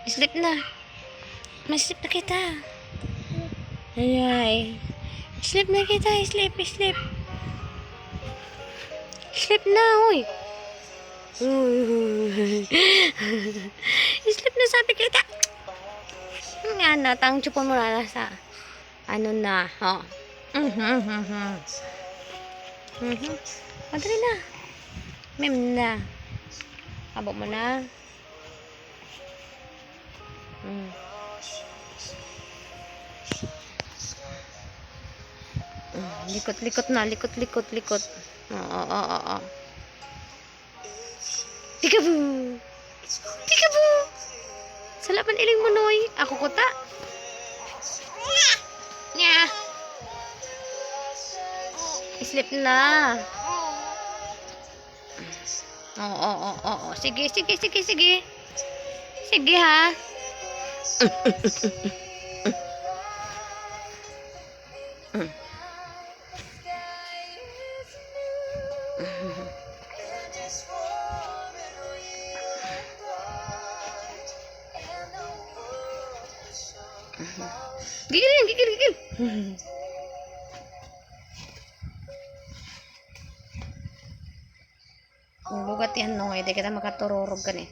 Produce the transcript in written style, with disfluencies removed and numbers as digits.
Sleep na. Sleep na kita. Ayay. Sleep na kita. Sleep. Sleep na, uy. Sleep na sabi kita. Nga na, tang chupon mo na sa ano na, oh. Madali na. Mem na. Habok mo na. Likot na, likot. Oo. Peekaboo! Salapan iling mo, Noy. Ako kuta. Nya. Sleep na. Oo. Sige. Sige, ha. Gigil. Bugat yan, no. Hindi kita makatururog ka, eh.